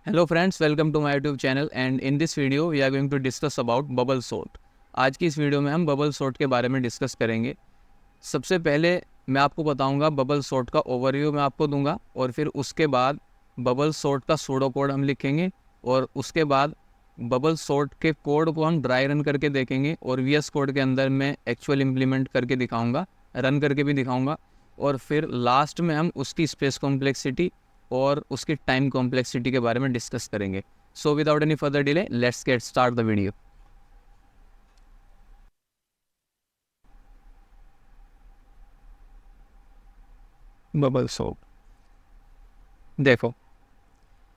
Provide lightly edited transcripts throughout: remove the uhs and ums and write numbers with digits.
Hello friends, welcome to my YouTube channel and in this video we are going to discuss about bubble sort। आज की इस video में हम bubble sort के बारे में डिस्कस करेंगे। सबसे पहले मैं आपको बताऊंगा बबल सॉर्ट का ओवरव्यू मैं आपको दूंगा और फिर उसके बाद बबल सॉर्ट का सूडो कोड हम लिखेंगे और उसके बाद बबल सॉर्ट के कोड को हम ड्राई रन करके देखेंगे और VS कोड के अंदर मैं एक्चुअल इम्प्लीमेंट करके दिखाऊंगा, रन करके भी दिखाऊंगा और फिर लास्ट में हम उसकी स्पेस कॉम्प्लेक्सिटी और उसकी टाइम कॉम्प्लेक्सिटी के बारे में डिस्कस करेंगे। So without any further delay let's get start the video. Bubble sort, देखो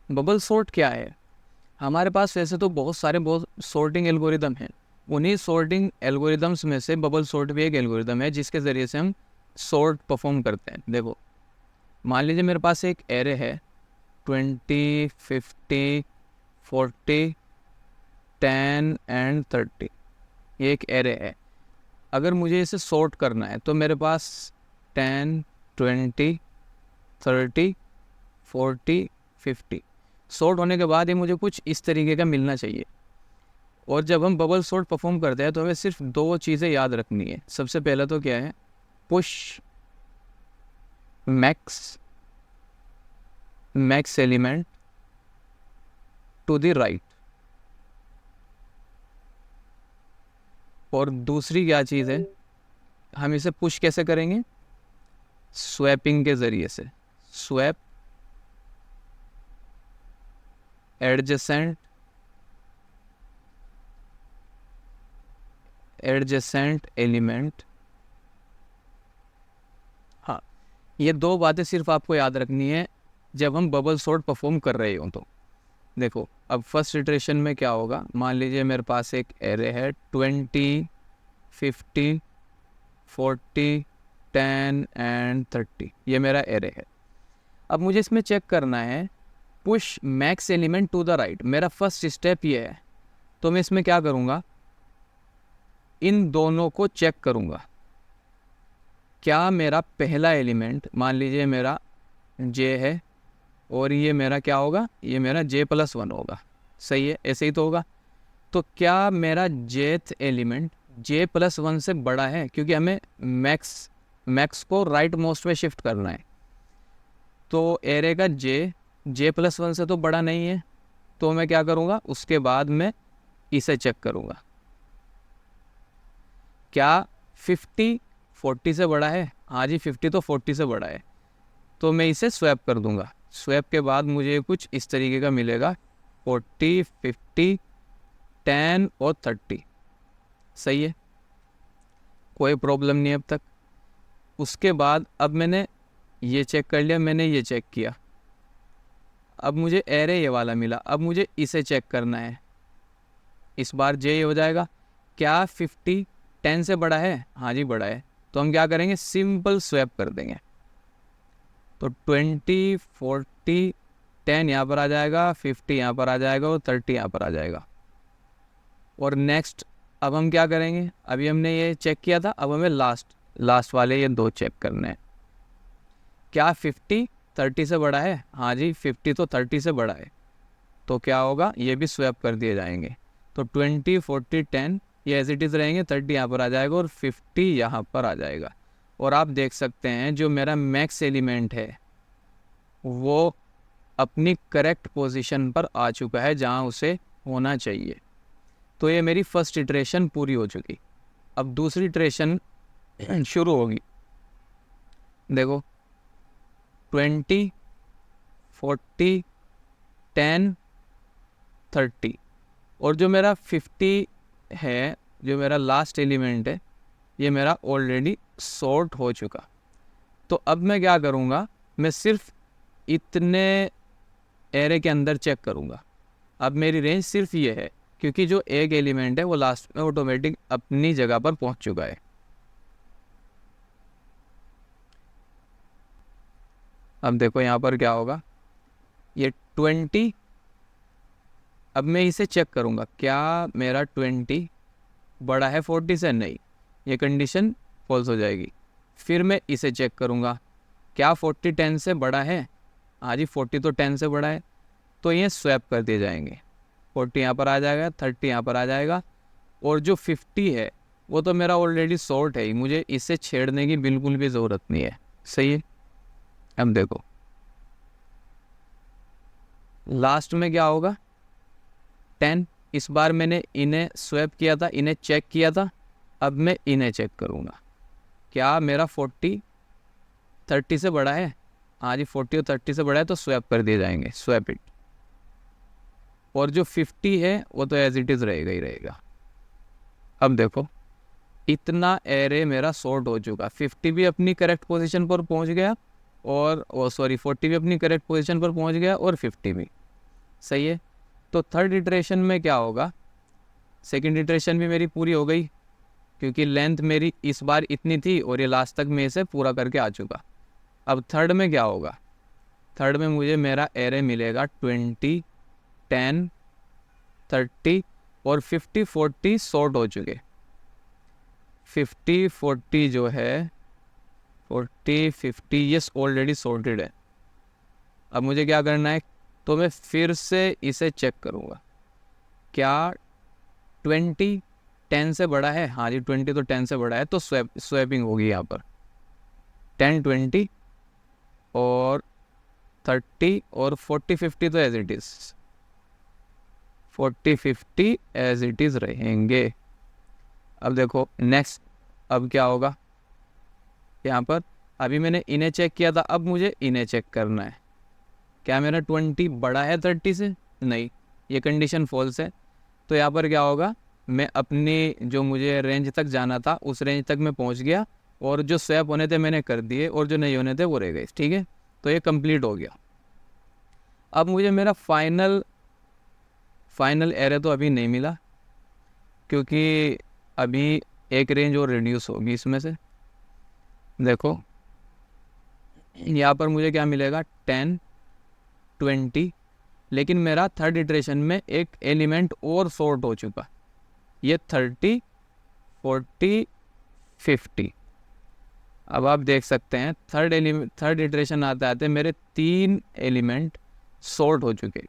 बबल सॉर्ट क्या है। हमारे पास वैसे तो बहुत सॉर्टिंग एल्गोरिदम हैं। उन्हीं सॉर्टिंग एल्गोरिदम्स में से बबल सॉर्ट भी एक एल्गोरिदम है जिसके ज़रिए से हम सॉर्ट परफॉर्म करते हैं। देखो मान लीजिए मेरे पास एक एरे है 20, 50, 40, 10 एंड 30। ये एक एरे है। अगर मुझे इसे सॉर्ट करना है तो मेरे पास 10, 20, 30, 40, 50 सॉर्ट होने के बाद ये मुझे कुछ इस तरीके का मिलना चाहिए। और जब हम बबल सॉर्ट परफॉर्म करते हैं तो हमें सिर्फ दो चीज़ें याद रखनी है। सबसे पहला तो क्या है, push max element to the right, और दूसरी क्या चीज़ है, हम इसे पुश कैसे करेंगे, स्वैपिंग के ज़रिए से। Swap adjacent element. हाँ, ये दो बातें सिर्फ आपको याद रखनी है जब हम बबल सॉर्ट परफॉर्म कर रहे हो। तो देखो अब फर्स्ट इटरेशन में क्या होगा, मान लीजिए मेरे पास एक एरे है 20, 50, 40, 10 एंड 30। ये मेरा एरे है। अब मुझे इसमें चेक करना है push max element to the right. मेरा फर्स्ट स्टेप ये है। तो मैं इसमें क्या करूँगा, इन दोनों को चेक करूँगा। क्या मेरा पहला एलिमेंट, मान लीजिए मेरा J है और ये मेरा क्या होगा, ये मेरा J+1 होगा। सही है, ऐसे ही तो होगा। तो क्या मेरा jth एलिमेंट J+1 से बड़ा है, क्योंकि हमें मैक्स को राइट मोस्ट में शिफ्ट करना है। तो एरे का J+1 से तो बड़ा नहीं है। तो मैं क्या करूँगा, उसके बाद मैं इसे चेक करूँगा। क्या 50 40 से बड़ा है? हाँ जी, 50 तो 40 से बड़ा है। तो मैं इसे स्वैप कर दूंगा। स्वैप के बाद मुझे कुछ इस तरीके का मिलेगा 40, 50, 10 और 30। सही है, कोई प्रॉब्लम नहीं अब तक। उसके बाद अब मैंने ये चेक कर लिया, मैंने ये चेक किया। अब मुझे एरे ये वाला मिला। अब मुझे इसे चेक करना है। इस बार J हो जाएगा। क्या 50 10 से बड़ा है? हाँ जी, बड़ा है। तो हम क्या करेंगे, सिंपल स्वैप कर देंगे। तो 20, 40, 10 यहाँ पर आ जाएगा, 50 यहाँ पर आ जाएगा और 30 यहाँ पर आ जाएगा। और नेक्स्ट अब हम क्या करेंगे, अभी हमने ये चेक किया था, अब हमें लास्ट वाले ये दो चेक करने हैं। क्या 50 30 से बड़ा है? हाँ जी, 50 तो 30 से बड़ा है। तो क्या होगा, ये भी स्वैप कर दिए जाएंगे। तो 20, 40, 10 ये एज इट इज़ रहेंगे, 30 यहाँ पर आ जाएगा और 50 यहाँ पर आ जाएगा। और आप देख सकते हैं जो मेरा मैक्स एलिमेंट है वो अपनी करेक्ट पोजीशन पर आ चुका है जहाँ उसे होना चाहिए। तो ये मेरी फर्स्ट इटरेशन पूरी हो चुकी। अब दूसरी इटरेशन शुरू होगी। देखो 20, 40, 10, 30 और जो मेरा 50 है, जो मेरा लास्ट एलिमेंट है, ये मेरा ऑलरेडी सॉर्ट हो चुका। तो अब मैं क्या करूँगा, मैं सिर्फ इतने एरे के अंदर चेक करूँगा। अब मेरी रेंज सिर्फ ये है, क्योंकि जो एक एलिमेंट है वो लास्ट में ऑटोमेटिक अपनी जगह पर पहुँच चुका है। अब देखो यहाँ पर क्या होगा, ये 20। अब मैं इसे चेक करूँगा, क्या मेरा 20 बड़ा है 40 से? नहीं, ये कंडीशन फॉल्स हो जाएगी। फिर मैं इसे चेक करूँगा, क्या 40 10 से बड़ा है? हाँ जी, 40 तो 10 से बड़ा है। तो ये स्वैप कर दिए जाएंगे। 40 यहाँ पर आ जाएगा, 30 यहाँ पर आ जाएगा, और जो 50 है वो तो मेरा ऑलरेडी शॉर्ट है ही, मुझे इसे छेड़ने की बिल्कुल भी ज़रूरत नहीं है। सही है। अब देखो लास्ट में क्या होगा, 10। इस बार मैंने इन्हें स्वैप किया था, इन्हें चेक किया था, अब मैं इन्हें चेक करूँगा। क्या मेरा 40 30 से बड़ा है? हाँ जी, 40 और 30 से बड़ा है, तो स्वैप कर दिए जाएंगे, स्वैप इट। और जो 50 है वो तो एज इट इज़ रहेगा ही रहेगा। अब देखो इतना एरे मेरा सॉर्ट हो चुका, 50 भी अपनी करेक्ट पोजीशन पर पहुंच गया, और 40 भी अपनी करेक्ट पोजीशन पर पहुंच गया, और 50 भी। सही है। तो थर्ड इटरेशन में क्या होगा, सेकंड इटरेशन भी मेरी पूरी हो गई, क्योंकि लेंथ मेरी इस बार इतनी थी और ये लास्ट तक मैं इसे पूरा करके आ चुका। अब थर्ड में क्या होगा, थर्ड में मुझे मेरा एरे मिलेगा 20, 10, 30 और 50, 40 सॉर्ट हो चुके। 50, 40 जो है 40, 50 ये ऑलरेडी सॉर्टेड है। अब मुझे क्या करना है, तो मैं फिर से इसे चेक करूँगा। क्या 20 10 से बड़ा है? हाँ जी, 20 तो 10 से बड़ा है, तो स्वैपिंग होगी यहाँ पर। 10, 20 और 30 और 40, 50 तो as it is, 40, 50 as it is रहेंगे। अब देखो नेक्स्ट, अब क्या होगा यहाँ पर, अभी मैंने इन्हें चेक किया था, अब मुझे इन्हें चेक करना है। क्या मेरा 20 बड़ा है 30 से? नहीं, ये कंडीशन फॉल्स है। तो यहाँ पर क्या होगा, मैं अपनी जो मुझे रेंज तक जाना था उस रेंज तक मैं पहुँच गया, और जो स्वैप होने थे मैंने कर दिए, और जो नहीं होने थे वो रह गए। ठीक है, तो ये कंप्लीट हो गया। अब मुझे मेरा फाइनल एरे तो अभी नहीं मिला, क्योंकि अभी एक रेंज और रिड्यूस होगी इसमें से। देखो यहाँ पर मुझे क्या मिलेगा, 10, 20, लेकिन मेरा थर्ड इटरेशन में एक एलिमेंट और सॉर्ट हो चुका, ये 30, 40, 50। अब आप देख सकते हैं थर्ड इटरेशन आते आते मेरे 3 एलिमेंट सॉर्ट हो चुके,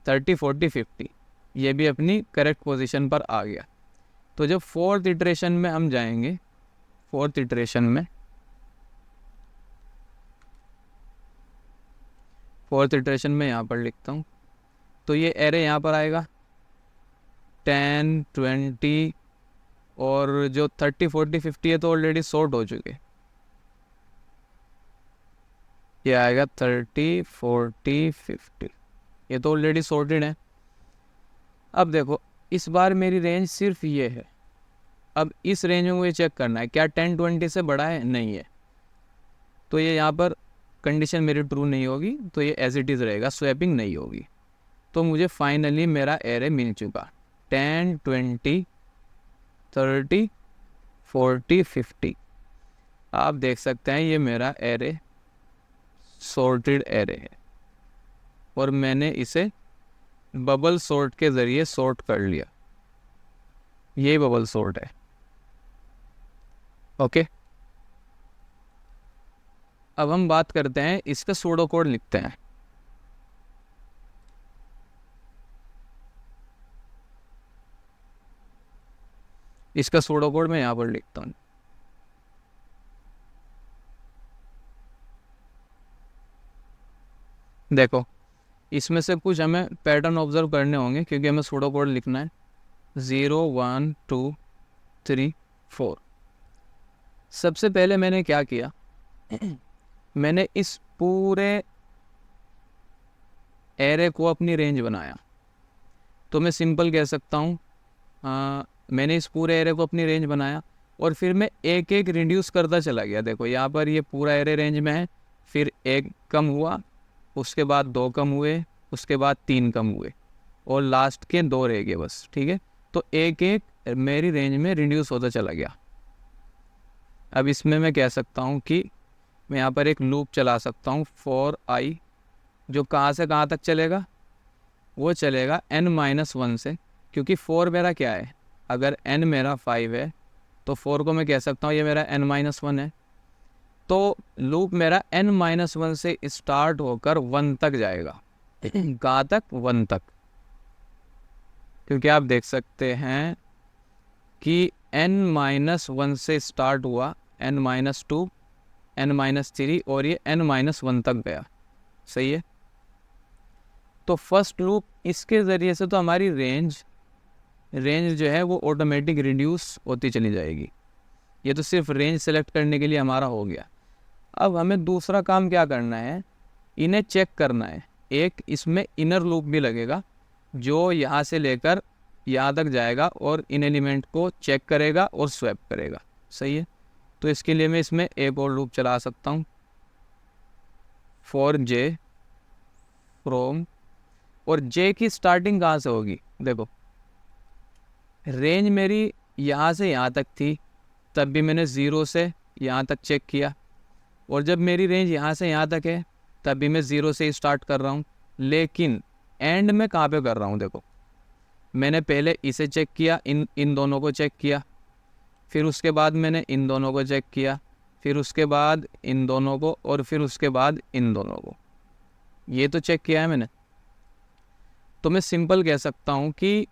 30, 40, 50, ये भी अपनी करेक्ट पोजीशन पर आ गया। तो जब फोर्थ इटरेशन में हम जाएंगे, फोर्थ इटरेशन में यहाँ पर लिखता हूँ, तो ये एरे यहाँ पर आएगा 10, 20 और जो 30, 40, 50 है तो ऑलरेडी सॉर्ट हो चुके। ये आएगा 30, 40, 50, ये तो ऑलरेडी सॉर्टेड है। अब देखो इस बार मेरी रेंज सिर्फ ये है। अब इस रेंज में मुझे चेक करना है, क्या 10, 20 से बड़ा है? नहीं है, तो ये यहाँ पर कंडीशन मेरी ट्रू नहीं होगी, तो ये एज इट इज़ रहेगा, स्वैपिंग नहीं होगी। तो मुझे फाइनली मेरा एरे मिल चुका, 10, 20, 30, 40, 50। आप देख सकते हैं ये मेरा एरे सॉर्टेड एरे है, और मैंने इसे बबल सॉर्ट के ज़रिए सॉर्ट कर लिया। ये बबल सॉर्ट है। ओके, अब हम बात करते हैं इसका सूडो कोड लिखते हैं। इसका सूडो कोड मैं यहाँ पर लिखता हूँ। देखो इसमें से कुछ हमें पैटर्न ऑब्जर्व करने होंगे, क्योंकि हमें सूडो कोड लिखना है 0, 1, 2, 3, 4। सबसे पहले मैंने क्या किया, मैंने इस पूरे एरे को अपनी रेंज बनाया। तो मैं सिंपल कह सकता हूँ, मैंने इस पूरे एरे को अपनी रेंज बनाया, और फिर मैं एक एक रिड्यूस करता चला गया। देखो यहाँ पर ये पूरा एरे रेंज में है, फिर एक कम हुआ, उसके बाद 2 कम हुए, उसके बाद 3 कम हुए, और लास्ट के 2 रह गए बस। ठीक है, तो एक एक मेरी रेंज में रिड्यूस होता चला गया। अब इसमें मैं कह सकता हूँ कि मैं यहाँ पर एक लूप चला सकता हूँ फॉर आई, जो कहाँ से कहाँ तक चलेगा, वो चलेगा n-1 से, क्योंकि 4 मेरा क्या है, अगर n मेरा 5 है तो 4 को मैं कह सकता हूँ ये मेरा n-1 है। तो लूप मेरा n-1 से स्टार्ट होकर 1 तक जाएगा। कहाँ तक, 1 तक, क्योंकि आप देख सकते हैं कि n-1 से स्टार्ट हुआ, n-2, n-3 और ये n-1 तक गया। सही है। तो फर्स्ट लूप इसके ज़रिए से तो हमारी रेंज जो है वो ऑटोमेटिक रिड्यूस होती चली जाएगी। ये तो सिर्फ रेंज सेलेक्ट करने के लिए हमारा हो गया। अब हमें दूसरा काम क्या करना है, इन्हें चेक करना है। एक इसमें इनर लूप भी लगेगा जो यहाँ से लेकर यहाँ तक जाएगा और इन एलिमेंट को चेक करेगा और स्वैप करेगा। सही है। तो इसके लिए मैं इसमें एक और लूप चला सकता हूँ, फॉर j फ्रॉम, और j की स्टार्टिंग कहाँ से होगी, देखो रेंज मेरी यहाँ से यहाँ तक थी, तब भी मैंने 0 से यहाँ तक चेक किया, और जब मेरी रेंज यहाँ से यहाँ तक है तब भी मैं 0 से ही स्टार्ट कर रहा हूँ। लेकिन एंड में कहाँ पे कर रहा हूँ, देखो मैंने पहले इसे चेक किया, इन दोनों को चेक किया, फिर उसके बाद मैंने इन दोनों को चेक किया, फिर उसके बाद इन दोनों को, और फिर उसके बाद इन दोनों को। ये तो चेक किया है मैंने। तो मैं सिंपल कह सकता हूँ कि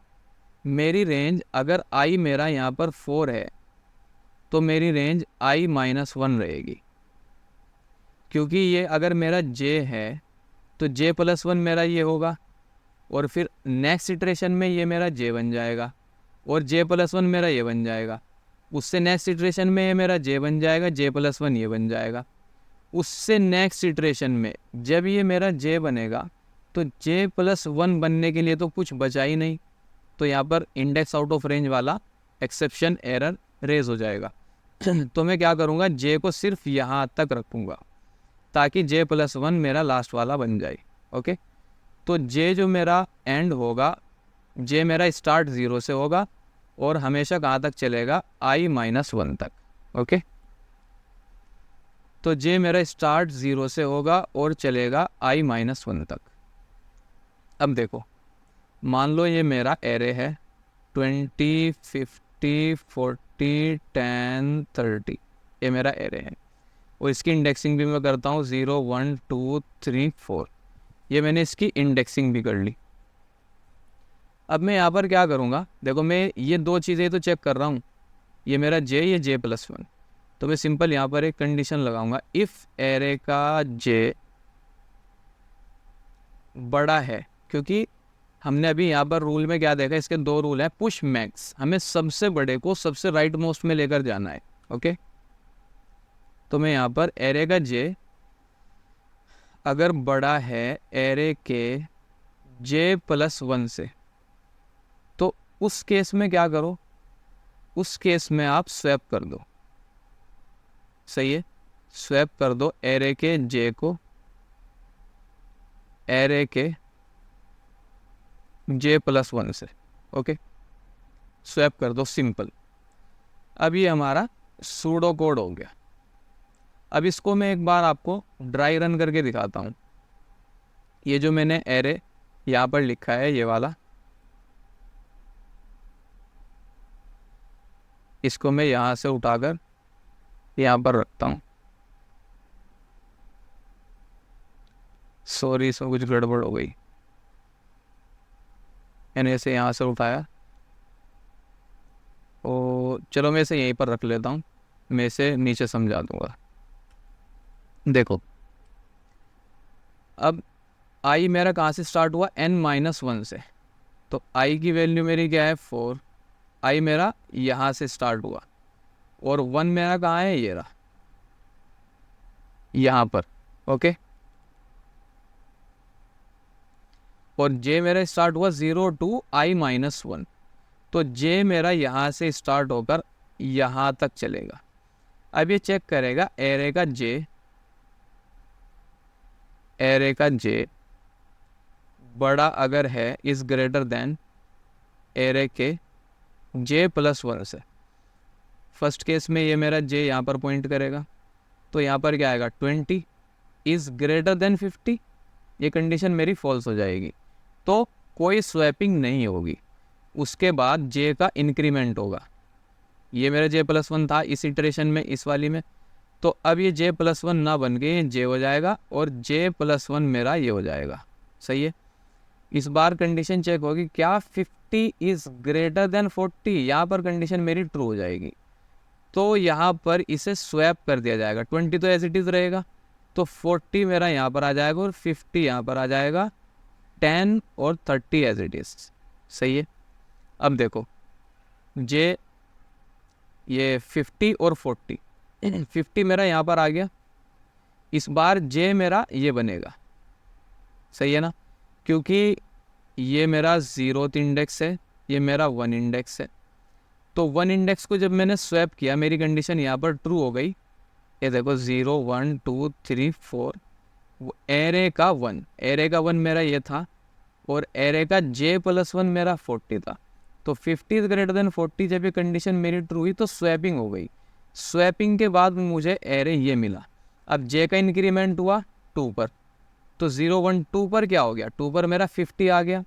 मेरी रेंज अगर i मेरा यहाँ पर 4 है तो मेरी रेंज i-1 रहेगी, क्योंकि ये अगर मेरा j है तो j+1 मेरा ये होगा, और फिर नेक्स्ट इटरेशन में ये मेरा j बन जाएगा, और j+1 मेरा ये बन जाएगा, उससे नेक्स्ट इटरेशन में ये मेरा j बन जाएगा, j+1 ये बन जाएगा, उससे नेक्स्ट इटरेशन में जब ये मेरा j बनेगा तो j+1 बनने के लिए तो कुछ बचा ही नहीं, तो यहाँ पर इंडेक्स आउट ऑफ रेंज वाला एक्सेप्शन एरर रेज हो जाएगा। तो मैं क्या करूँगा, j को सिर्फ यहाँ तक रखूँगा ताकि j+1 मेरा लास्ट वाला बन जाए। ओके, तो j जो मेरा एंड होगा, j मेरा स्टार्ट 0 से होगा और हमेशा कहाँ तक चलेगा, i-1 तक। ओके, तो j मेरा स्टार्ट 0 से होगा और चलेगा i-1 तक। अब देखो, मान लो ये मेरा एरे है 20, 50, 40, 10, 30, ये मेरा एरे है, और इसकी इंडेक्सिंग भी मैं करता हूँ 0, 1, 2, 3, 4। ये मैंने इसकी इंडेक्सिंग भी कर ली। अब मैं यहाँ पर क्या करूँगा, देखो मैं ये दो चीज़ें तो चेक कर रहा हूँ, ये मेरा j, ये j+1। तो मैं सिंपल यहाँ पर एक कंडीशन लगाऊंगा, इफ़ एरे का j बड़ा है, क्योंकि हमने अभी यहाँ पर रूल में क्या देखा, इसके दो रूल हैं, पुश मैक्स, हमें सबसे बड़े को सबसे राइट मोस्ट में लेकर जाना है। ओके, तो मैं यहाँ पर एरे का j अगर बड़ा है एरे के j+1 से, तो उस केस में क्या करो, उस केस में आप स्वैप कर दो। सही है, स्वैप कर दो एरे के j को एरे के j+1 से। ओके, स्वैप कर दो, सिंपल। अब ये हमारा सूडो कोड हो गया। अब इसको मैं एक बार आपको ड्राई रन करके दिखाता हूँ। ये जो मैंने एरे यहाँ पर लिखा है, ये वाला, इसको मैं यहाँ से उठाकर यहाँ पर रखता हूँ। सॉरी, इसमें कुछ गड़बड़ हो गई, मैंने इसे यहाँ से उठाया, और चलो मैं इसे यहीं पर रख लेता हूँ, मैं इसे नीचे समझा दूँगा। देखो, अब i मेरा कहाँ से स्टार्ट हुआ, n-1 से, तो i की वैल्यू मेरी क्या है, 4। i मेरा यहाँ से स्टार्ट हुआ, और 1 मेरा कहाँ है, ये रहा यहाँ पर। ओके, और j मेरा स्टार्ट हुआ 0 to i-1, तो j मेरा यहाँ से स्टार्ट होकर यहाँ तक चलेगा। अब ये चेक करेगा एरे का j बड़ा अगर है, इज ग्रेटर देन एरे के j+1 से। फर्स्ट केस में ये मेरा j यहाँ पर पॉइंट करेगा, तो यहाँ पर क्या आएगा, 20 इज ग्रेटर देन 50, ये कंडीशन मेरी फॉल्स हो जाएगी, तो कोई स्वैपिंग नहीं होगी। उसके बाद j का इंक्रीमेंट होगा, ये मेरा j+1 था इस इटरेशन में, इस वाली में, तो अब ये j+1 ना बन के ये j हो जाएगा, और j+1 मेरा ये हो जाएगा। सही है। इस बार कंडीशन चेक होगी, क्या 50 इज ग्रेटर देन 40, यहाँ पर कंडीशन मेरी ट्रू हो जाएगी। तो यहाँ पर इसे स्वैप कर दिया जाएगा, 20 तो एज इट इज़ रहेगा, तो 40 मेरा यहाँ पर आ जाएगा और 50 यहाँ पर आ जाएगा, 10 और 30 एज इट इज़। सही है। अब देखो जे ये 50 और 40, 50 मेरा यहाँ पर आ गया, इस बार जे मेरा ये बनेगा। सही है ना, क्योंकि ये मेरा 0th इंडेक्स है, ये मेरा 1 इंडेक्स है। तो 1 इंडेक्स को जब मैंने स्वैप किया, मेरी कंडीशन यहाँ पर ट्रू हो गई। ये देखो 0 1 2 3 4, एरे का 1, एरे का 1 मेरा ये था और एरे का j+1 मेरा 40 था। तो 50 इज ग्रेटर देन 40 जब ये कंडीशन मेरी ट्रू हुई तो स्वैपिंग हो गई। स्वैपिंग के बाद मुझे एरे ये मिला। अब जे का इंक्रीमेंट हुआ 2 पर, तो 0 1 2 पर क्या हो गया, 2 पर मेरा 50 आ गया।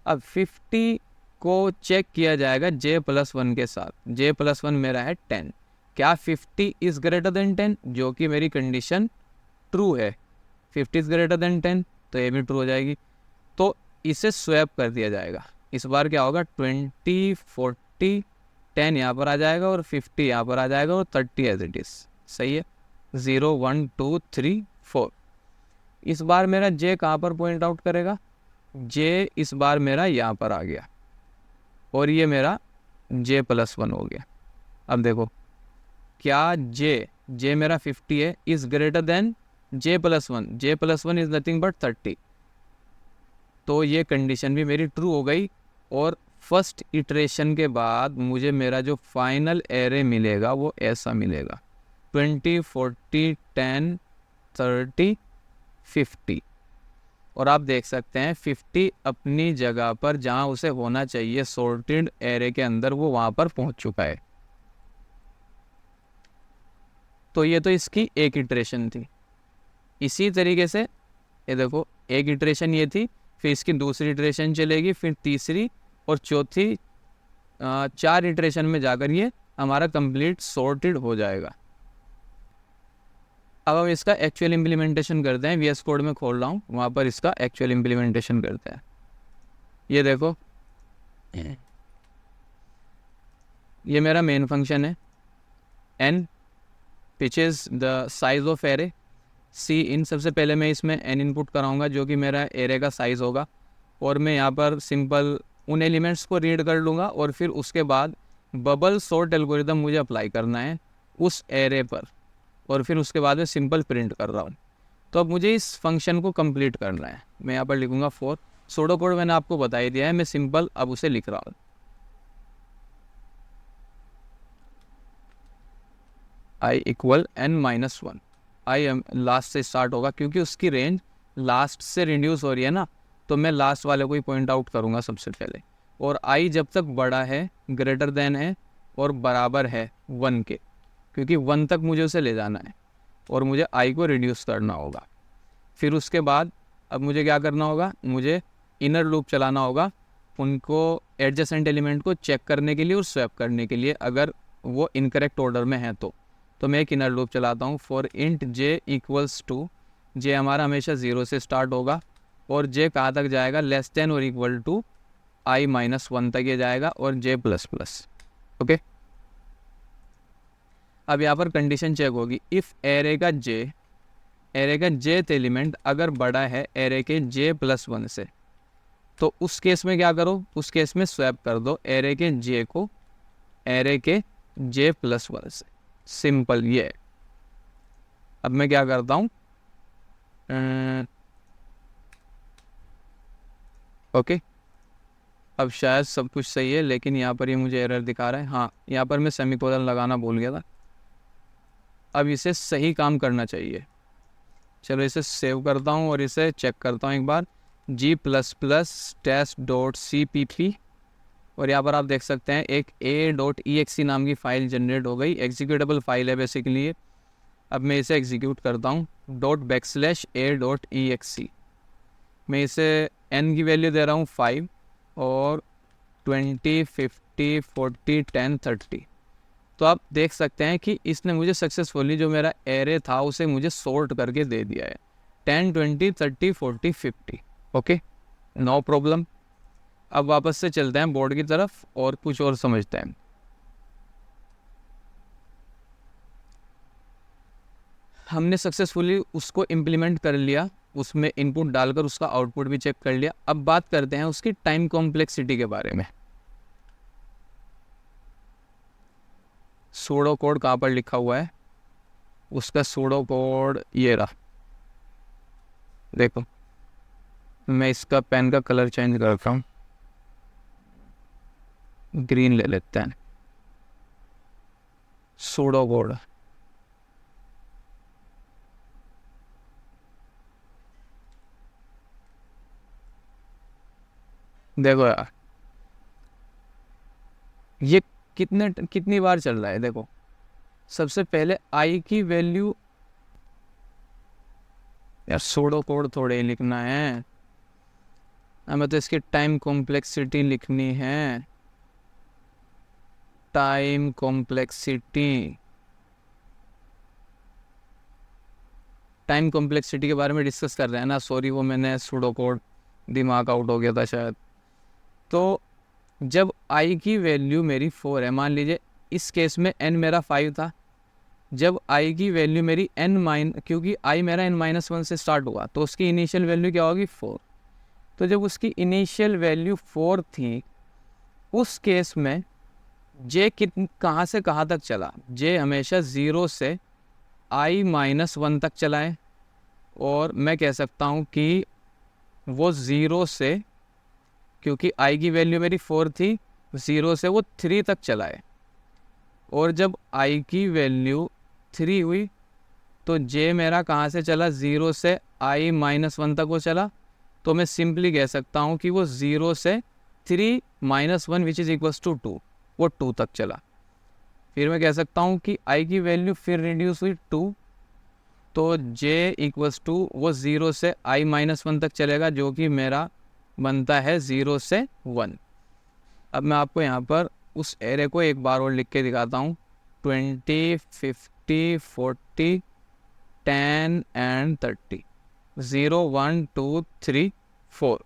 अब 50 को चेक किया जाएगा j+1 के साथ, j+1 मेरा है 10, क्या 50 इज़ ग्रेटर देन 10, जो कि मेरी कंडीशन ट्रू है। 50 इज़ ग्रेटर देन 10 तो ये भी ट्रू हो जाएगी। तो इसे स्वैप कर दिया जाएगा। इस बार क्या होगा, 20 40 10 यहाँ पर आ जाएगा और 50 यहाँ पर आ जाएगा और 30 एज इट इज़। सही है। 0 1 2 3 4। इस बार मेरा जे कहाँ पर पॉइंट आउट करेगा, जे इस बार मेरा यहाँ पर आ गया और ये मेरा j+1 हो गया। अब देखो क्या जे मेरा 50 है, is greater than j+1, j+1 is nothing but 30। तो ये कंडीशन भी मेरी ट्रू हो गई और फर्स्ट इटरेशन के बाद मुझे मेरा जो फाइनल एरे मिलेगा वो ऐसा मिलेगा, 20 40 10 30 50। और आप देख सकते हैं 50 अपनी जगह पर जहां उसे होना चाहिए सॉर्टेड एरे के अंदर, वो वहां पर पहुंच चुका है। तो ये तो इसकी एक इटरेशन थी। इसी तरीके से ये देखो, एक इटरेशन ये थी, फिर इसकी दूसरी इटरेशन चलेगी, फिर तीसरी और चौथी, 4 इटरेशन में जाकर ये हमारा कंप्लीट सॉर्टेड हो जाएगा। अब हम इसका एक्चुअल इम्प्लीमेंटेशन करते हैं। VS कोड में खोल रहा हूँ, वहाँ पर इसका एक्चुअल इम्प्लीमेंटेशन करते हैं। ये देखो, ये मेरा मेन फंक्शन है n, which is the size of array C in. सबसे पहले मैं इसमें n इनपुट कराऊंगा जो कि मेरा एरे का साइज़ होगा, और मैं यहाँ पर सिंपल उन एलिमेंट्स को रीड कर लूँगा और फिर उसके बाद बबल सॉर्ट एल्गोरिदम मुझे अप्लाई करना है उस एरे पर, और फिर उसके बाद मैं सिंपल प्रिंट कर रहा हूँ। तो अब मुझे इस फंक्शन को कंप्लीट करना है। मैं यहाँ पर लिखूँगा फॉर, सूडो कोड मैंने आपको बता ही दिया है, मैं सिंपल अब उसे लिख रहा हूँ। i equal n-1, I last से स्टार्ट होगा क्योंकि उसकी रेंज लास्ट से रिड्यूस हो रही है ना, तो मैं लास्ट वाले को ही पॉइंट आउट करूँगा सबसे पहले। और i जब तक बड़ा है, ग्रेटर देन है और बराबर है 1 के, क्योंकि 1 तक मुझे उसे ले जाना है और मुझे i को रिड्यूस करना होगा। फिर उसके बाद अब मुझे क्या करना होगा, मुझे इनर लूप चलाना होगा उनको एडजेसेंट एलिमेंट को चेक करने के लिए और स्वैप करने के लिए, अगर वो इनकरेक्ट ऑर्डर में है तो मैं एक इनर लूप चलाता हूँ for int j equals to, J हमारा हमेशा 0 से स्टार्ट होगा और j कहाँ तक जाएगा, लेस देन और इक्वल टू i-1 तक ये जाएगा और j++। ओके, अब यहाँ पर कंडीशन चेक होगी, इफ़ एरे का jth एलिमेंट अगर बड़ा है एरे के j+1 से, तो उस केस में क्या करो, उस केस में स्वैप कर दो एरे के j को एरे के j+1 से। सिंपल ये है। अब मैं क्या करता हूँ, ओके, अब शायद सब कुछ सही है, लेकिन यहाँ पर ये मुझे एरर दिखा रहा है। हाँ, यहाँ पर मैं सेमीकोलन लगाना भूल गया था। अब इसे सही काम करना चाहिए। चलो इसे सेव करता हूँ और इसे चेक करता हूँ एक बार, g++test.cpp, और यहाँ पर आप देख सकते हैं एक a.exe नाम की फ़ाइल जनरेट हो गई। एग्जीक्यूटेबल फाइल है बेसिकली ये। अब मैं इसे एग्जीक्यूट करता हूँ .a.exe। मैं इसे n की वैल्यू दे रहा हूँ 5 और 20 50 40 10 30। तो आप देख सकते हैं कि इसने मुझे सक्सेसफुली जो मेरा एरे था उसे मुझे सॉर्ट करके दे दिया है, 10 20 30 40 50। Okay, no problem. अब वापस से चलते हैं बोर्ड की तरफ और कुछ और समझते हैं। हमने सक्सेसफुली उसको इम्प्लीमेंट कर लिया, उसमें इनपुट डालकर उसका आउटपुट भी चेक कर लिया। अब बात करते हैं उसकी टाइम कॉम्प्लेक्सिटी के बारे में। सूडो कोड कहाँ पर लिखा हुआ है? उसका सूडो कोड ये रहा, देखो। मैं इसका पेन का कलर चेंज करता हूँ, ग्रीन ले लेते हैं। सूडो कोड देखो यार, ये कितनी बार चल रहा है। देखो, सबसे पहले आई की वैल्यू, यार सूडो कोड थोड़े ही लिखना है, हमें तो इसकी टाइम कॉम्प्लेक्सिटी लिखनी है। टाइम कॉम्प्लेक्सिटी, टाइम कॉम्प्लेक्सिटी के बारे में डिस्कस कर रहे हैं ना। सॉरी, वो मैंने सूडो कोड दिमाग आउट हो गया था शायद। तो जब आई की वैल्यू मेरी 4 है, मान लीजिए इस केस में n मेरा 5 था। जब आई की वैल्यू मेरी क्योंकि आई मेरा n-1 से स्टार्ट हुआ, तो उसकी इनिशियल वैल्यू क्या होगी? 4। तो जब उसकी इनिशियल वैल्यू 4 थी, उस केस में जे कहाँ से कहाँ तक चला? जे हमेशा 0 से i-1 तक चला है। और मैं कह सकता हूँ कि वो 0 से, क्योंकि i की वैल्यू मेरी 4 थी, 0 से वो 3 तक चला है। और जब i की वैल्यू 3 हुई तो j मेरा कहाँ से चला? 0 से i-1 तक वो चला। तो मैं सिंपली कह सकता हूँ कि वो 0 से 3-1 विच इज़ इक्वल्स टू 2, वो 2 तक चला। फिर मैं कह सकता हूँ कि i की वैल्यू फिर रिड्यूस हुई 2, तो j इक्वल्स टू वो 0 से i-1 तक चलेगा, जो कि मेरा बनता है 0 से 1। अब मैं आपको यहाँ पर उस एरे को एक बार और लिख के दिखाता हूँ। 20, 50, 40, 10 एंड 30, 0, 1, 2, 3, 4,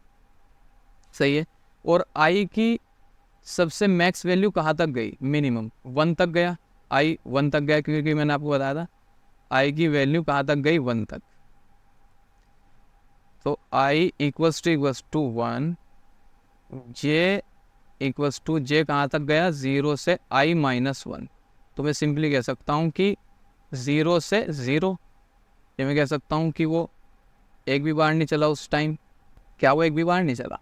सही है। और i की सबसे मैक्स वैल्यू कहाँ तक गई? मिनिमम 1 तक गया। i 1 तक गया, क्योंकि मैंने आपको बताया था i की वैल्यू कहाँ तक गई? 1 तक। तो i equals to 1, j equals to j कहाँ तक गया? 0 से i-1। तो मैं सिंपली कह सकता हूँ कि 0 से 0, ये मैं कह सकता हूँ कि वो एक भी बार नहीं चला उस टाइम। क्या वो एक भी बार नहीं चला?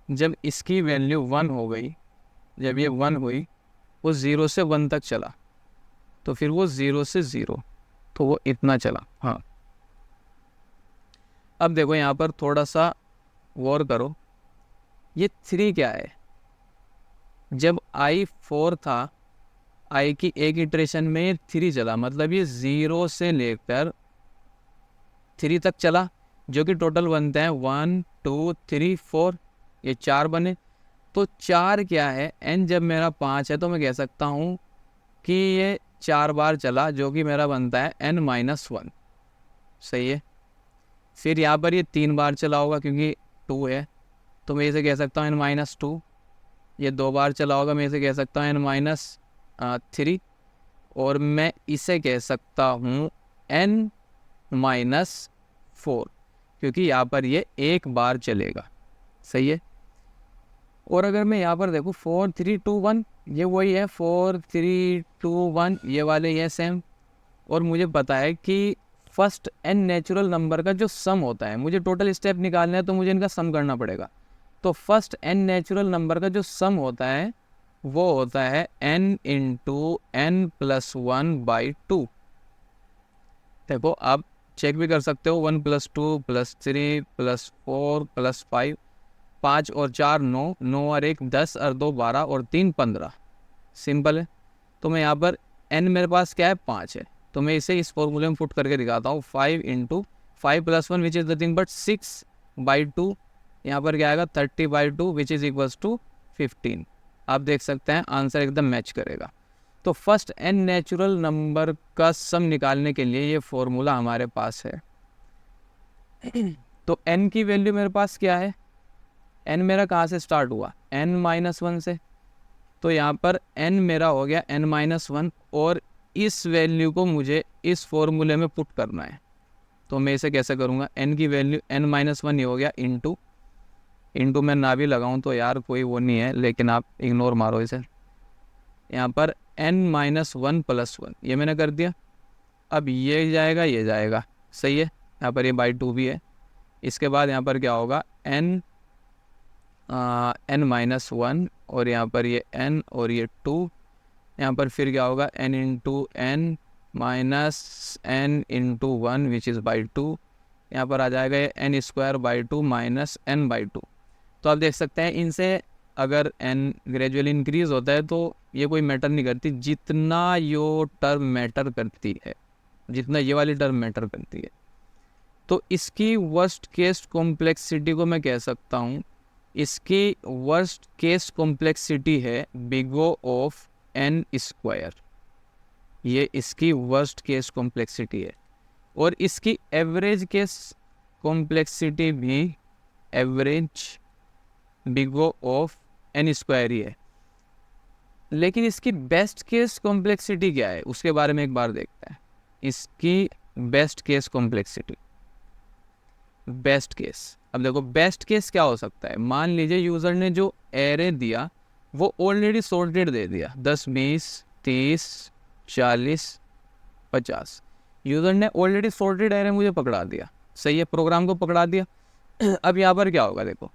जब इसकी वैल्यू 1 हो गई, जब ये 1 हुई, वो 0 से 1 तक चला, तो फिर वो 0 से 0, तो वो इतना चला। हाँ, अब देखो यहाँ पर थोड़ा सा गौर करो, ये 3 क्या है? जब i 4 था, i की एक इटरेशन में ये 3 चला, मतलब ये 0 से लेकर 3 तक चला, जो कि टोटल बनते हैं 1, 2, 3, 4, ये 4 बने। तो 4 क्या है? n जब मेरा 5 है, तो मैं कह सकता हूँ कि ये 4 बार चला, जो कि मेरा बनता है n-1, सही है। फिर यहाँ पर ये 3 बार चला होगा, क्योंकि 2 है, तो मैं इसे कह सकता हूँ n-2। ये 2 बार चला होगा, मैं इसे कह सकता हूँ n-3। और मैं इसे कह सकता हूँ n-4, क्योंकि यहाँ पर ये 1 बार चलेगा, सही है। और अगर मैं यहाँ पर देखूँ 4, 3, 2, 1, ये वही है, 4, 3, 2, 1, ये वाले ये सेम। और मुझे पता है कि फर्स्ट n नेचुरल नंबर का जो सम होता है, मुझे टोटल स्टेप निकालना है, तो मुझे इनका सम करना पड़ेगा। तो फर्स्ट n नेचुरल नंबर का जो सम होता है, वो होता है n इंटू n+1/2। देखो, आप चेक भी कर सकते हो, 1 + 2 + 3 + 4 + 5, 5 और 4 9, 9 और 1 10 और 2 12 और 3 15, सिंपल है। तो मैं यहाँ पर n मेरे पास क्या है? 5 है, तो मैं इसे इस फॉर्मूले में पुट करके दिखाता हूँ। 5 × 5 + 1 विच इज़ नथिंग बट 6/2, यहाँ पर क्या आएगा? 30/2 विच इज़ इक्वल्स टू 15। आप देख सकते हैं आंसर एकदम मैच करेगा। तो फर्स्ट n नेचुरल नंबर का सम निकालने के लिए ये फॉर्मूला हमारे पास है। तो n की वैल्यू मेरे पास क्या है, n मेरा कहाँ से स्टार्ट हुआ, n-1 से। तो यहाँ पर n मेरा हो गया n-1 और इस वैल्यू को मुझे इस फॉर्मूले में पुट करना है। तो मैं इसे कैसे करूँगा, n की वैल्यू n-1 ही हो गया इंटू मैं ना भी लगाऊँ तो यार कोई वो नहीं है, लेकिन आप इग्नोर मारो इसे। यहाँ पर n-1 + 1 ये मैंने कर दिया। अब ये जाएगा ये जाएगा, सही है। यहाँ पर ये बाई 2 भी है। इसके बाद यहाँ पर क्या होगा, n-1 और यहाँ पर ये n और ये 2। यहाँ पर फिर क्या होगा, n into n minus n into 1 which is by 2। यहाँ पर आ जाएगा ये n²/2 माइनस n/2। तो आप देख सकते हैं इनसे अगर n ग्रेजुअली इंक्रीज होता है तो ये कोई मैटर नहीं करती, जितना यो टर्म मैटर करती है, जितना ये वाली टर्म मैटर करती है। तो इसकी वर्स्ट केस कॉम्प्लेक्सिटी को मैं कह सकता हूँ, इसकी वर्स्ट केस कॉम्प्लेक्सिटी है बिग O ऑफ n²। ये इसकी वर्स्ट केस कॉम्प्लेक्सिटी है। और इसकी एवरेज केस कॉम्प्लेक्सिटी भी average big O of n² ही है। लेकिन इसकी बेस्ट केस कॉम्प्लेक्सिटी क्या है उसके बारे में एक बार देखते हैं। इसकी best case complexity, best case, अब देखो बेस्ट केस क्या हो सकता है। मान लीजिए यूज़र ने जो एरे दिया वो ऑलरेडी सॉर्टेड दे दिया, 10 20 30 40 50। यूज़र ने ऑलरेडी सॉर्टेड एरे मुझे पकड़ा दिया, सही है, प्रोग्राम को पकड़ा दिया। अब यहाँ पर क्या होगा, देखो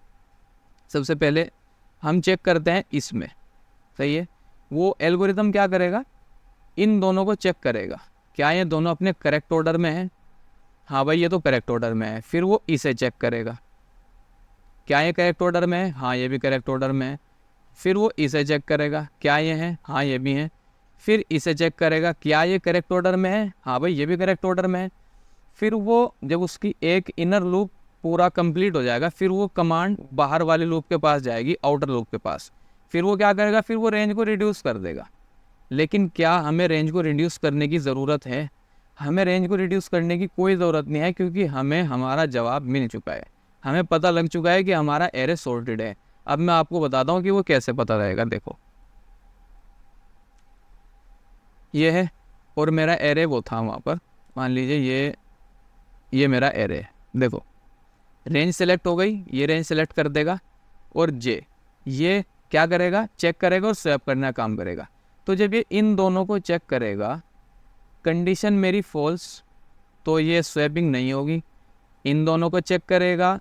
सबसे पहले हम चेक करते हैं इसमें, सही है। वो एल्गोरिथम क्या करेगा, इन दोनों को चेक करेगा, क्या ये दोनों अपने करेक्ट ऑर्डर में हैं। हाँ भाई ये तो करेक्ट ऑर्डर में है। फिर वो इसे चेक करेगा, क्या ये करेक्ट ऑर्डर में है, हाँ ये भी करेक्ट ऑर्डर में है। फिर वो इसे चेक करेगा, क्या ये है, हाँ ये भी है। फिर इसे चेक करेगा, क्या ये करेक्ट ऑर्डर में है, हाँ भाई ये भी करेक्ट ऑर्डर में है। फिर वो जब उसकी एक इनर लूप पूरा कंप्लीट हो जाएगा, फिर वो कमांड बाहर वाले लूप के पास जाएगी, आउटर लूप के पास। फिर वो क्या करेगा, फिर वो रेंज को रिड्यूस कर देगा। लेकिन क्या हमें रेंज को रिड्यूस करने की ज़रूरत है? हमें रेंज को रिड्यूस करने की कोई ज़रूरत नहीं है, क्योंकि हमें हमारा जवाब मिल चुका है। हमें पता लग चुका है कि हमारा एरे सॉर्टेड है। अब मैं आपको बताता हूँ कि वो कैसे पता रहेगा। देखो ये है और मेरा एरे वो था वहाँ पर, मान लीजिए ये मेरा एरे है। देखो रेंज सेलेक्ट हो गई, ये रेंज सेलेक्ट कर देगा और ये क्या करेगा, चेक करेगा और स्वैप करने का काम करेगा। तो जब ये इन दोनों को चेक करेगा, कंडीशन मेरी फॉल्स, तो ये स्वैपिंग नहीं होगी। इन दोनों को चेक करेगा,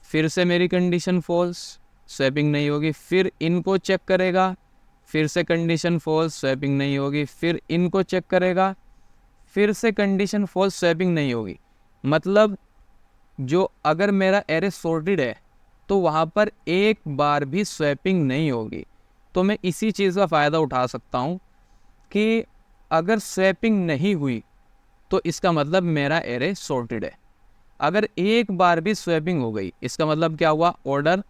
फिर से मेरी कंडीशन फॉल्स, स्वैपिंग नहीं होगी। फिर इनको चेक करेगा, फिर से कंडीशन फॉल्स, स्वैपिंग नहीं होगी। फिर इनको चेक करेगा, फिर से कंडीशन फॉल्स, स्वैपिंग नहीं होगी। मतलब जो अगर मेरा एरे सॉर्टेड है तो वहाँ पर एक बार भी स्वैपिंग नहीं होगी। तो मैं इसी चीज़ का फ़ायदा उठा सकता हूँ कि अगर स्वैपिंग नहीं हुई तो इसका मतलब मेरा एरे सॉर्टेड है। अगर एक बार भी स्वैपिंग हो गई, इसका मतलब क्या हुआ, ऑर्डर,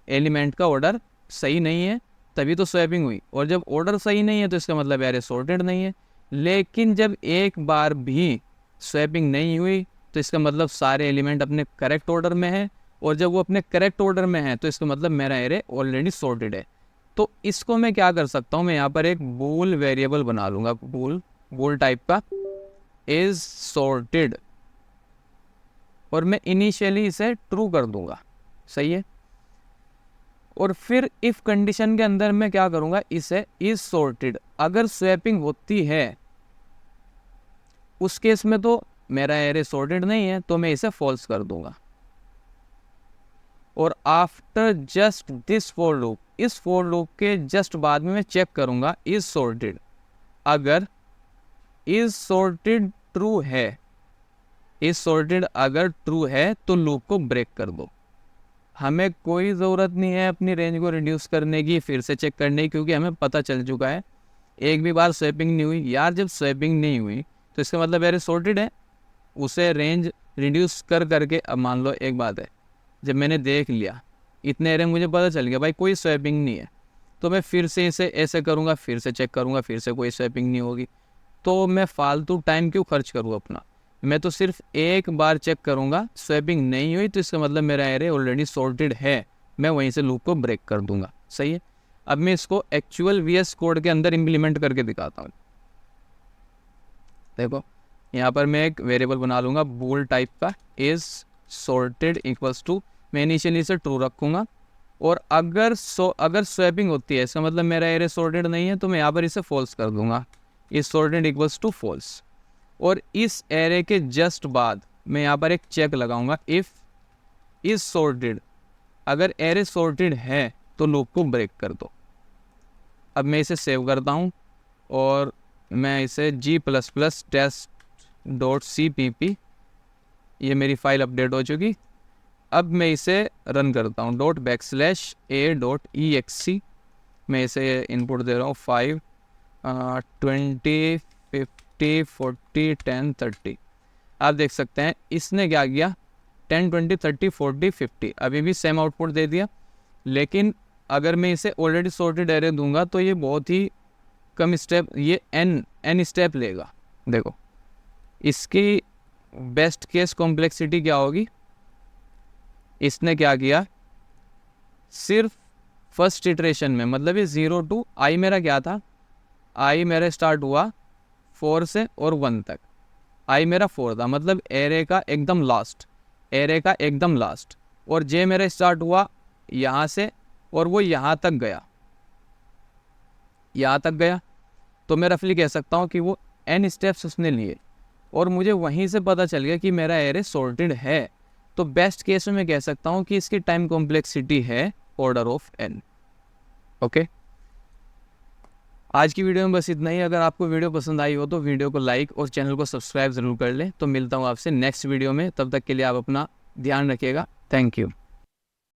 एलिमेंट का ऑर्डर सही नहीं है, तभी तो स्वैपिंग हुई। और जब ऑर्डर सही नहीं है तो इसका मतलब एरे सॉर्टेड नहीं है। लेकिन जब एक बार भी स्वैपिंग नहीं हुई तो इसका मतलब सारे एलिमेंट अपने करेक्ट ऑर्डर में है, और जब वो अपने करेक्ट ऑर्डर में है तो इसका मतलब मेरा एरे ऑलरेडी सॉर्टेड है। तो इसको मैं क्या कर सकता हूँ, मैं यहाँ पर एक बूल वेरिएबल बना लूँगा, बूल टाइप का, इज सॉर्टेड, और मैं इनिशियली इसे ट्रू कर दूंगा, सही है। और फिर इफ कंडीशन के अंदर मैं क्या करूँगा, इसे इज सॉर्टेड, अगर स्वैपिंग होती है उस केस में तो मेरा एरे सॉर्टेड नहीं है, तो मैं इसे फॉल्स कर दूंगा। और after just this for loop, इस फॉर लूप के जस्ट बाद में मैं चेक करूंगा इज सॉर्टेड। अगर इज सॉर्टेड ट्रू है, इज सॉर्टेड अगर ट्रू है तो लूप को ब्रेक कर दो। हमें कोई ज़रूरत नहीं है अपनी रेंज को रिड्यूस करने की, फिर से चेक करने की, क्योंकि हमें पता चल चुका है एक भी बार स्वैपिंग नहीं हुई। यार जब स्वैपिंग नहीं हुई तो इसका मतलब एरे सॉर्टेड है। उसे रेंज रिड्यूस करके, अब मान लो एक बात है, जब मैंने देख लिया इतने एरे, मुझे पता चल गया भाई कोई स्वैपिंग नहीं है, तो मैं फिर से इसे ऐसे करूँगा, फिर से चेक करूँगा, फिर से कोई स्वैपिंग नहीं होगी। तो मैं फालतू टाइम क्यों खर्च करूँ अपना। मैं तो सिर्फ एक बार चेक करूँगा, स्वैपिंग नहीं हुई तो इसका मतलब मेरा एरे ऑलरेडी सॉर्टेड है, मैं वहीं से लूप को ब्रेक कर दूंगा। सही है। अब मैं इसको एक्चुअल VS कोड के अंदर इम्प्लीमेंट करके दिखाता हूँ। देखो यहाँ पर मैं एक वेरिएबल बना लूँगा बूल टाइप का, इज सॉर्टेड इक्वल्स टू, मैं इनिशियली से ट्रू रखूँगा, और अगर स्वैपिंग होती है इसका मतलब मेरा एरे सॉर्टेड नहीं है, तो मैं यहाँ पर इसे फॉल्स कर दूंगा, is sorted equals to false. और इस एरे के जस्ट बाद मैं यहाँ पर एक चेक लगाऊंगा, इफ़ इज सॉर्टेड, अगर एरे सॉर्टेड है तो लूप को ब्रेक कर दो। अब मैं इसे सेव करता हूँ और मैं इसे g++test.cpp, ये मेरी फाइल अपडेट हो चुकी। अब मैं इसे रन करता हूँ .\a.exe, मैं इसे इनपुट दे रहा हूँ 5 20 50 40 10 30। आप देख सकते हैं इसने क्या किया, 10 20 30 40 50 अभी भी सेम आउटपुट दे दिया। लेकिन अगर मैं इसे ऑलरेडी सॉर्टेड एरे दूंगा तो ये बहुत ही कम स्टेप, ये n स्टेप लेगा। देखो इसकी बेस्ट केस कॉम्प्लेक्सिटी क्या होगी, इसने क्या किया, सिर्फ फर्स्ट इटरेशन में, मतलब ये 0 to i मेरा क्या था, i मेरा स्टार्ट हुआ 4 से और 1 तक, i मेरा 4 था, मतलब एरे का एकदम लास्ट, और j मेरा स्टार्ट हुआ यहाँ से और वो यहाँ तक गया, तो मैं रफली कह सकता हूँ कि वो n स्टेप्स उसने लिए, और मुझे वहीं से पता चल गया कि मेरा एरे सॉर्टेड है। तो बेस्ट केस में मैं कह सकता हूँ कि इसकी टाइम कॉम्प्लेक्सिटी है ऑर्डर ऑफ n। ओके, आज की वीडियो में बस इतना ही। अगर आपको वीडियो पसंद आई हो तो वीडियो को लाइक और चैनल को सब्सक्राइब ज़रूर कर लें। तो मिलता हूँ आपसे नेक्स्ट वीडियो में, तब तक के लिए आप अपना ध्यान रखिएगा। Thank you.